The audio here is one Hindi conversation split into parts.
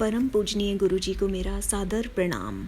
परम पूजनीय गुरु जी को मेरा सादर प्रणाम।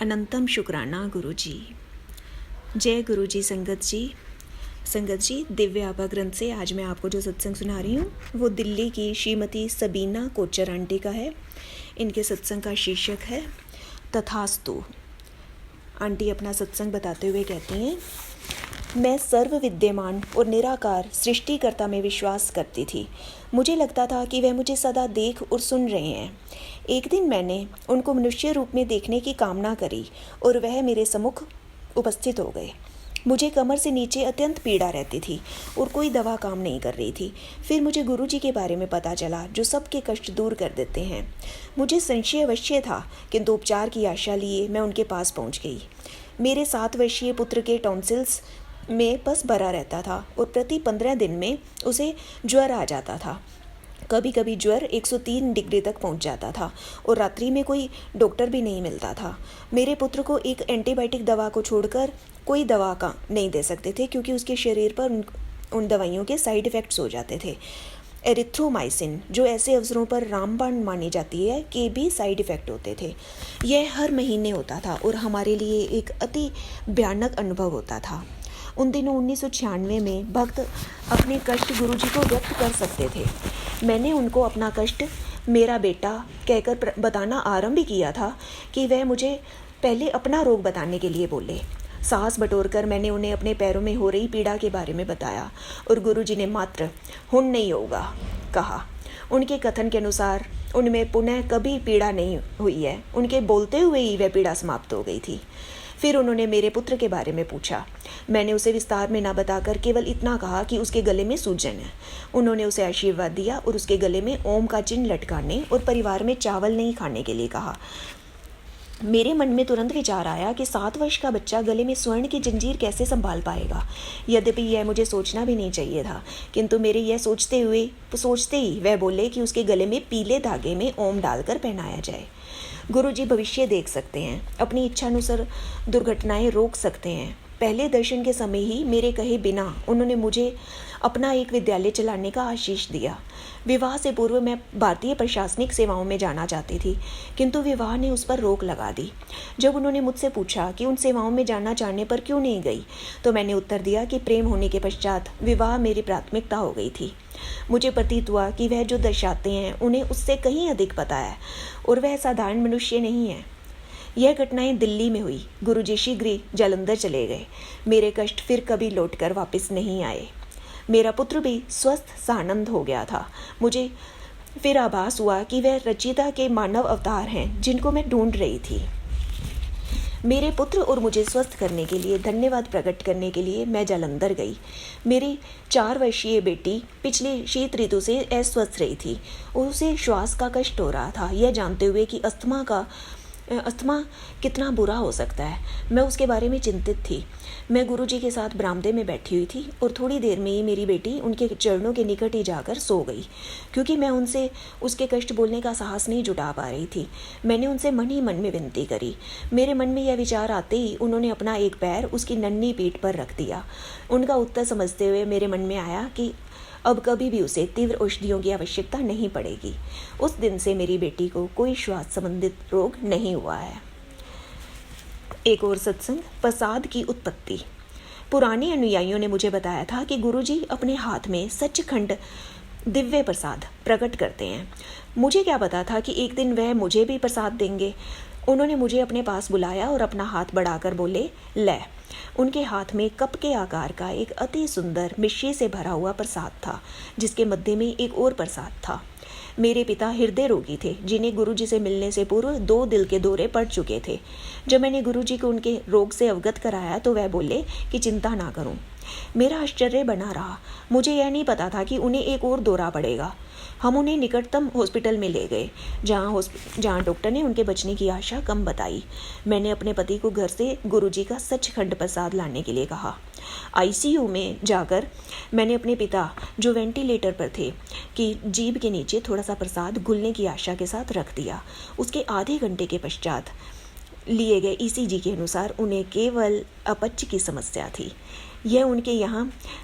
अनंतम शुक्राना गुरु जी। जय गुरु जी। संगत जी दिव्य आभा ग्रंथ से आज मैं आपको जो सत्संग सुना रही हूँ वो दिल्ली की श्रीमती सबीना कोचर आंटी का है। इनके सत्संग का शीर्षक है तथास्तु। आंटी अपना सत्संग बताते हुए कहती हैं, मैं सर्व विद्यमान और निराकार सृष्टिकर्ता में विश्वास करती थी। मुझे लगता था कि वह मुझे सदा देख और सुन रहे हैं। एक दिन मैंने उनको मनुष्य रूप में देखने की कामना करी और वह मेरे सम्मुख उपस्थित हो गए। मुझे कमर से नीचे अत्यंत पीड़ा रहती थी और कोई दवा काम नहीं कर रही थी। फिर मुझे गुरुजी के बारे में पता चला जो सबके कष्ट दूर कर देते हैं। मुझे संशय अवश्य था, किंतु उपचार की आशा लिए मैं उनके पास पहुंच गई। मेरे 7 वर्षीय पुत्र के टॉन्सिल्स में पस भरा रहता था और प्रति 15 दिन में उसे ज्वर आ जाता था। कभी कभी ज्वर 103 डिग्री तक पहुंच जाता था और रात्रि में कोई डॉक्टर भी नहीं मिलता था। मेरे पुत्र को एक एंटीबायोटिक दवा को छोड़कर कोई दवा का नहीं दे सकते थे, क्योंकि उसके शरीर पर उन दवाइयों के साइड इफ़ेक्ट्स हो जाते थे। एरिथ्रोमाइसिन, जो ऐसे अवसरों पर रामबाण मानी जाती है, के भी साइड इफ़ेक्ट होते थे। यह हर महीने होता था और हमारे लिए एक अति भयानक अनुभव होता था। उन दिनों 1996 में भक्त अपने कष्ट गुरुजी को व्यक्त कर सकते थे। मैंने उनको अपना कष्ट मेरा बेटा कहकर बताना आरंभ किया था कि वह मुझे पहले अपना रोग बताने के लिए बोले। साहस बटोरकर मैंने उन्हें अपने पैरों में हो रही पीड़ा के बारे में बताया और गुरुजी ने मात्र हुन नहीं होगा कहा। उनके कथन के अनुसार उनमें पुनः कभी पीड़ा नहीं हुई है। उनके बोलते हुए ही वह पीड़ा समाप्त हो गई थी। फिर उन्होंने मेरे पुत्र के बारे में पूछा। मैंने उसे विस्तार में ना बताकर केवल इतना कहा कि उसके गले में सूजन है। उन्होंने उसे आशीर्वाद दिया और उसके गले में ओम का चिन्ह लटकाने और परिवार में चावल नहीं खाने के लिए कहा। मेरे मन में तुरंत विचार आया कि 7 वर्ष का बच्चा गले में स्वर्ण की जंजीर कैसे संभाल पाएगा। यद्यपि यह मुझे सोचना भी नहीं चाहिए था, किंतु मेरे यह सोचते ही वह बोले कि उसके गले में पीले धागे में ओम डालकर पहनाया जाए। गुरुजी भविष्य देख सकते हैं, अपनी इच्छानुसार दुर्घटनाएं रोक सकते हैं। पहले दर्शन के समय ही मेरे कहे बिना उन्होंने मुझे अपना एक विद्यालय चलाने का आशीष दिया। विवाह से पूर्व मैं भारतीय प्रशासनिक सेवाओं में जाना चाहती थी, किंतु विवाह ने उस पर रोक लगा दी। जब उन्होंने मुझसे पूछा कि उन सेवाओं में जाना चाहने पर क्यों नहीं गई, तो मैंने उत्तर दिया कि प्रेम होने के पश्चात विवाह मेरी प्राथमिकता हो गई थी। मुझे प्रतीत हुआ कि वह जो दर्शाते हैं उन्हें उससे कहीं अधिक पता है और वह साधारण मनुष्य नहीं है। यह घटनाएं दिल्ली में हुई। गुरुजी शीघ्र ही जालंधर चले गए। मेरे कष्ट फिर कभी लौटकर वापस नहीं आए। मेरा पुत्र भी स्वस्थ सानंद हो गया था। मुझे फिर आभास हुआ कि वह रचिता के मानव अवतार हैं जिनको मैं ढूंढ रही थी। मेरे पुत्र और मुझे स्वस्थ करने के लिए धन्यवाद प्रकट करने के लिए मैं जालंधर गई। मेरी 4 वर्षीय बेटी पिछले शीत ऋतु से अस्वस्थ रही थी और उसे श्वास का कष्ट हो रहा था, यह जानते हुए कि अस्थमा कितना बुरा हो सकता है। मैं उसके बारे में चिंतित थी। मैं गुरुजी के साथ बरामदे में बैठी हुई थी और थोड़ी देर में ही मेरी बेटी उनके चरणों के निकट ही जाकर सो गई। क्योंकि मैं उनसे उसके कष्ट बोलने का साहस नहीं जुटा पा रही थी, मैंने उनसे मन ही मन में विनती करी। मेरे मन में यह विचार आते ही उन्होंने अपना एक पैर उसकी नन्ही पीठ पर रख दिया। उनका उत्तर समझते हुए मेरे मन में आया कि अब कभी भी उसे तीव्र औषधियों की आवश्यकता नहीं पड़ेगी। उस दिन से मेरी बेटी को कोई श्वास संबंधित रोग नहीं हुआ है। एक और सत्संग, प्रसाद की उत्पत्ति। पुराने अनुयायियों ने मुझे बताया था कि गुरुजी अपने हाथ में सचखंड दिव्य प्रसाद प्रकट करते हैं। मुझे क्या पता था कि एक दिन वह मुझे भी प्रसाद देंगे। उन्होंने मुझे अपने पास बुलाया और अपना हाथ बढ़ाकर बोले, ले। उनके हाथ में कप के आकार का एक अति सुंदर मिश्री से भरा हुआ प्रसाद था, जिसके मध्य में एक और प्रसाद था। मेरे पिता हृदय रोगी थे, जिन्हें गुरुजी से मिलने से पूर्व 2 दिल के दौरे पड़ चुके थे। जब मैंने गुरुजी को उनके रोग से अवगत कराया तो वह बोले कि चिंता ना करूं। मेरा आश्चर्य बना रहा। मुझे यह नहीं पता था कि उन्हें एक और दौरा पड़ेगा। हम उन्हें निकटतम हॉस्पिटल में ले गए, जहाँ डॉक्टर ने उनके बचने की आशा कम बताई। मैंने अपने पति को घर से गुरुजी का सचखंड प्रसाद लाने के लिए कहा। आईसीयू में जाकर मैंने अपने पिता, जो वेंटिलेटर पर थे, की जीभ के नीचे थोड़ा सा प्रसाद घुलने की आशा के साथ रख दिया। उसके आधे घंटे के पश्चात लिए गए ईसीजी के अनुसार उन्हें केवल अपच की समस्या थी। यह उनके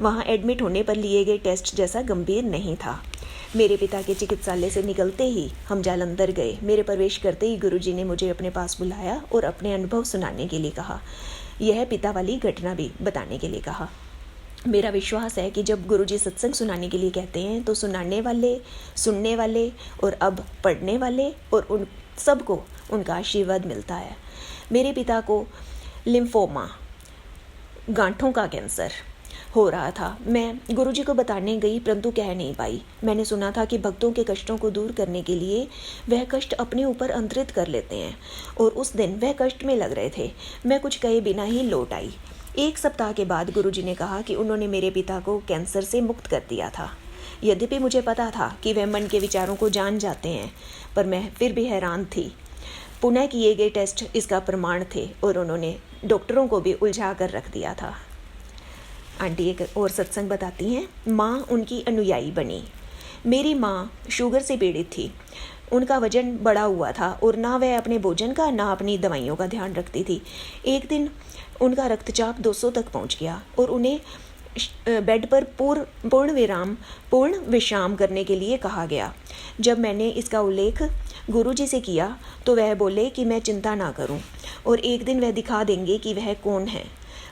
वहाँ एडमिट होने पर लिए गए टेस्ट जैसा गंभीर नहीं था। मेरे पिता के चिकित्सालय से निकलते ही हम जालंधर गए। मेरे प्रवेश करते ही गुरुजी ने मुझे अपने पास बुलाया और अपने अनुभव सुनाने के लिए कहा। यह पिता वाली घटना भी बताने के लिए कहा। मेरा विश्वास है कि जब गुरुजी सत्संग सुनाने के लिए कहते हैं तो सुनाने वाले, सुनने वाले और अब पढ़ने वाले और उन सबको उनका आशीर्वाद मिलता है। मेरे पिता को लिम्फोमा, गांठों का कैंसर हो रहा था। मैं गुरुजी को बताने गई परंतु कह नहीं पाई। मैंने सुना था कि भक्तों के कष्टों को दूर करने के लिए वह कष्ट अपने ऊपर अंतरित कर लेते हैं और उस दिन वह कष्ट में लग रहे थे। मैं कुछ कहे बिना ही लौट आई। 1 सप्ताह के बाद गुरुजी ने कहा कि उन्होंने मेरे पिता को कैंसर से मुक्त कर दिया था। यद्यपि मुझे पता था कि वह मन के विचारों को जान जाते हैं, पर मैं फिर भी हैरान थी। पुनः किए गए टेस्ट इसका प्रमाण थे और उन्होंने डॉक्टरों को भी उलझा कर रख दिया था। आंटी एक और सत्संग बताती हैं। माँ उनकी अनुयायी बनी। मेरी माँ शुगर से पीड़ित थी। उनका वजन बढ़ा हुआ था और ना वह अपने भोजन का ना अपनी दवाइयों का ध्यान रखती थी। एक दिन उनका रक्तचाप 200 तक पहुँच गया और उन्हें बेड पर पूर्ण विश्राम करने के लिए कहा गया। जब मैंने इसका उल्लेख गुरुजी से किया तो वह बोले कि मैं चिंता ना करूं और एक दिन वह दिखा देंगे कि वह कौन है।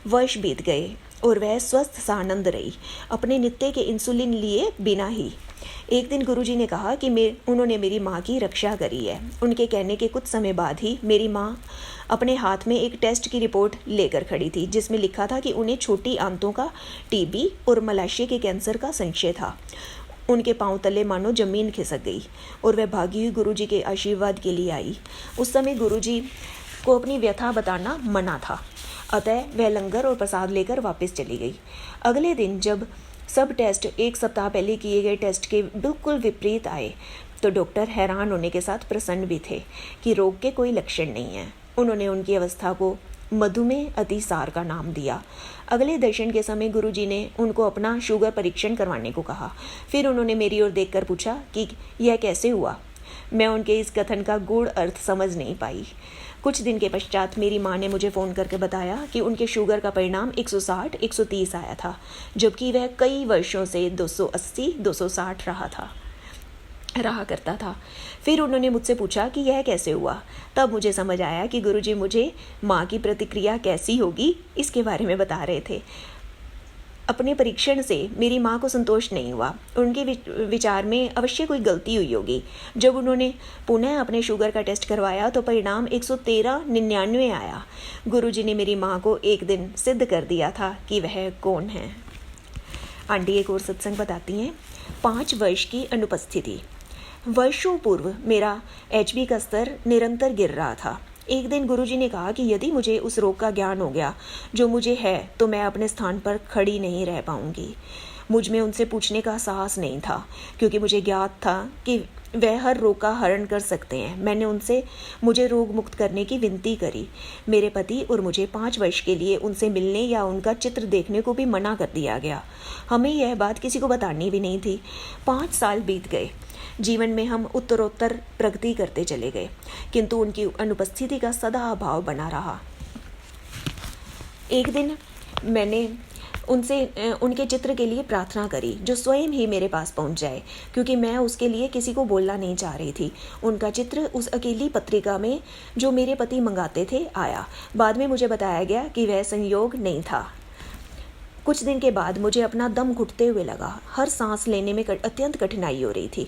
वर्ष बीत गए और वह स्वस्थ सानंद रही, अपने नित्य के इंसुलिन लिए बिना ही। एक दिन गुरुजी ने कहा कि उन्होंने मेरी माँ की रक्षा करी है। उनके कहने के कुछ समय बाद ही मेरी माँ अपने हाथ में एक टेस्ट की रिपोर्ट लेकर खड़ी थी जिसमें लिखा था कि उन्हें छोटी आंतों का टीबी और मलाशय के कैंसर का संशय था। उनके पांव तले मानो जमीन खिसक गई और वह भागी हुई गुरुजी के आशीर्वाद के लिए आई। उस समय गुरुजी को अपनी व्यथा बताना मना था, अतः वह लंगर और प्रसाद लेकर वापस चली गई। अगले दिन जब सब टेस्ट 1 सप्ताह पहले किए गए टेस्ट के बिल्कुल विपरीत आए तो डॉक्टर हैरान होने के साथ प्रसन्न भी थे कि रोग के कोई लक्षण नहीं है। उन्होंने उनकी अवस्था को मधुमेह अतिसार का नाम दिया। अगले दर्शन के समय गुरुजी ने उनको अपना शुगर परीक्षण करवाने को कहा। फिर उन्होंने मेरी ओर देखकर पूछा कि यह कैसे हुआ। मैं उनके इस कथन का गूढ़ अर्थ समझ नहीं पाई। कुछ दिन के पश्चात मेरी माँ ने मुझे फ़ोन करके बताया कि उनके शुगर का परिणाम 160-130 आया था, जबकि वह कई वर्षों से 280-260 रहा करता था। फिर उन्होंने मुझसे पूछा कि यह कैसे हुआ। तब मुझे समझ आया कि गुरुजी मुझे माँ की प्रतिक्रिया कैसी होगी इसके बारे में बता रहे थे। अपने परीक्षण से मेरी माँ को संतोष नहीं हुआ। उनके विचार में अवश्य कोई गलती हुई होगी। जब उन्होंने पुनः अपने शुगर का टेस्ट करवाया तो परिणाम 113-99 आया। गुरुजी ने मेरी माँ को एक दिन सिद्ध कर दिया था कि वह कौन है। आंटी एक और सत्संग बताती हैं। 5 वर्ष की अनुपस्थिति। वर्षों पूर्व मेरा HB का स्तर निरंतर गिर रहा था। एक दिन गुरुजी ने कहा कि यदि मुझे उस रोग का ज्ञान हो गया जो मुझे है तो मैं अपने स्थान पर खड़ी नहीं रह पाऊंगी। मुझ में उनसे पूछने का साहस नहीं था क्योंकि मुझे ज्ञात था कि वह हर रोग का हरण कर सकते हैं। मैंने उनसे मुझे रोग मुक्त करने की विनती करी। मेरे पति और मुझे 5 वर्ष के लिए उनसे मिलने या उनका चित्र देखने को भी मना कर दिया गया। हमें यह बात किसी को बतानी भी नहीं थी। 5 साल बीत गए। जीवन में हम उत्तरोत्तर प्रगति करते चले गए, किंतु उनकी अनुपस्थिति का सदा अभाव बना रहा। एक दिन मैंने उनके चित्र के लिए प्रार्थना करी जो स्वयं ही मेरे पास पहुंच जाए, क्योंकि मैं उसके लिए किसी को बोलना नहीं चाह रही थी। उनका चित्र उस अकेली पत्रिका में जो मेरे पति मंगाते थे आया। बाद में मुझे बताया गया कि वह संयोग नहीं था। कुछ दिन के बाद मुझे अपना दम घुटते हुए लगा। हर सांस लेने में अत्यंत कठिनाई हो रही थी।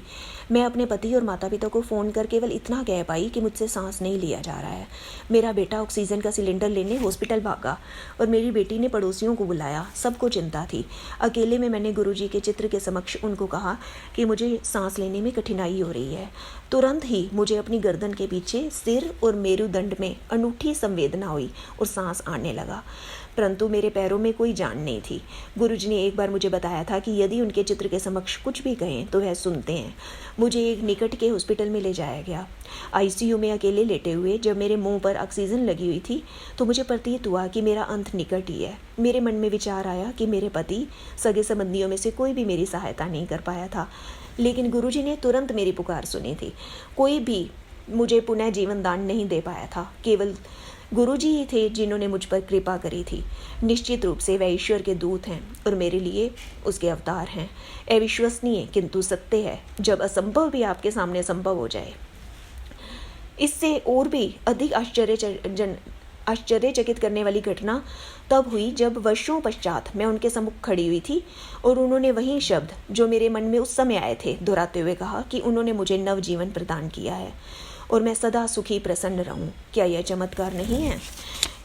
मैं अपने पति और माता पिता को फ़ोन कर केवल इतना कह पाई कि मुझसे सांस नहीं लिया जा रहा है। मेरा बेटा ऑक्सीजन का सिलेंडर लेने हॉस्पिटल भागा और मेरी बेटी ने पड़ोसियों को बुलाया। सबको चिंता थी। अकेले में मैंने गुरुजी के चित्र के समक्ष उनको कहा कि मुझे सांस लेने में कठिनाई हो रही है। तुरंत ही मुझे अपनी गर्दन के पीछे सिर और मेरुदंड में अनूठी संवेदना हुई और सांस आने लगा, परंतु मेरे पैरों में कोई जान नहीं थी। गुरुजी ने एक बार मुझे बताया था कि यदि उनके चित्र के समक्ष कुछ भी कहें तो वह सुनते हैं। मुझे एक निकट के हॉस्पिटल में ले जाया गया। ICU में अकेले लेटे हुए जब मेरे मुंह पर ऑक्सीजन लगी हुई थी तो मुझे प्रतीत हुआ कि मेरा अंत निकट ही है। मेरे मन में विचार आया कि मेरे पति, सगे संबंधियों में से कोई भी मेरी सहायता नहीं कर पाया था, लेकिन गुरुजी ने तुरंत मेरी पुकार सुनी थी। कोई भी मुझे पुनः जीवन दान नहीं दे पाया था। केवल गुरुजी ही थे जिन्होंने मुझ पर कृपा करी थी। निश्चित रूप से वह ईश्वर के दूत हैं और मेरे लिए उसके अवतार हैं। अविश्वसनीय किंतु सत्य है, जब असंभव भी आपके सामने संभव हो जाए। इससे और भी अधिक आश्चर्यचकित करने वाली घटना तब हुई जब वर्षों पश्चात मैं उनके सम्मुख खड़ी हुई थी और उन्होंने वही शब्द जो मेरे मन में उस समय आए थे दोहराते हुए कहा कि उन्होंने मुझे नवजीवन प्रदान किया है और मैं सदा सुखी प्रसन्न रहूं। क्या यह चमत्कार नहीं है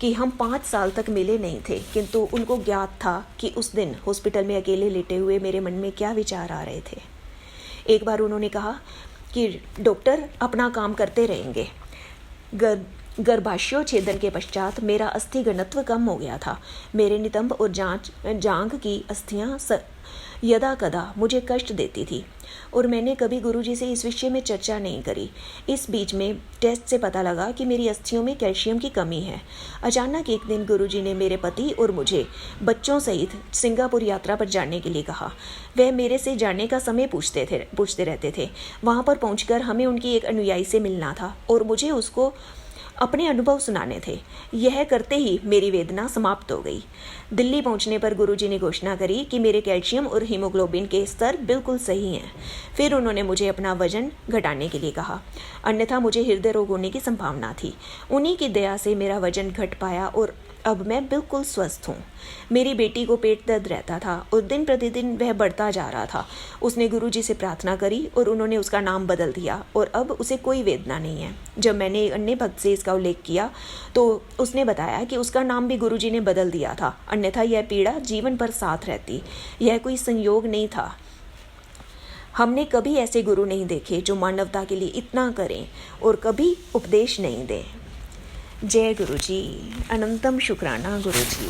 कि हम 5 साल तक मिले नहीं थे, किंतु उनको ज्ञात था कि उस दिन हॉस्पिटल में अकेले लेटे हुए मेरे मन में क्या विचार आ रहे थे। एक बार उन्होंने कहा कि डॉक्टर अपना काम करते रहेंगे। गर्भाशयोच्छेदन के पश्चात मेरा अस्थि घनत्व कम हो गया था। मेरे नितंब और जांघ की अस्थियां यदा कदा मुझे कष्ट देती थी और मैंने कभी गुरुजी से इस विषय में चर्चा नहीं करी। इस बीच में टेस्ट से पता लगा कि मेरी अस्थियों में कैल्शियम की कमी है। अचानक एक दिन गुरुजी ने मेरे पति और मुझे बच्चों सहित सिंगापुर यात्रा पर जाने के लिए कहा। वह मेरे से जाने का समय पूछते रहते थे। वहाँ पर पहुँचकर हमें उनकी एक अनुयायी से मिलना था और मुझे उसको अपने अनुभव सुनाने थे। यह करते ही मेरी वेदना समाप्त हो गई। दिल्ली पहुंचने पर गुरुजी ने घोषणा करी कि मेरे कैल्शियम और हीमोग्लोबिन के स्तर बिल्कुल सही हैं। फिर उन्होंने मुझे अपना वजन घटाने के लिए कहा, अन्यथा मुझे हृदय रोग होने की संभावना थी। उन्हीं की दया से मेरा वजन घट पाया और अब मैं बिल्कुल स्वस्थ हूँ। मेरी बेटी को पेट दर्द रहता था और दिन प्रतिदिन वह बढ़ता जा रहा था। उसने गुरुजी से प्रार्थना करी और उन्होंने उसका नाम बदल दिया और अब उसे कोई वेदना नहीं है। जब मैंने एक अन्य भक्त से इसका उल्लेख किया तो उसने बताया कि उसका नाम भी गुरुजी ने बदल दिया था, अन्यथा यह पीड़ा जीवन भर साथ रहती। यह कोई संयोग नहीं था। हमने कभी ऐसे गुरु नहीं देखे जो मानवता के लिए इतना करें और कभी उपदेश नहीं दें। जय गुरुजी। अनंतम शुक्राना गुरुजी।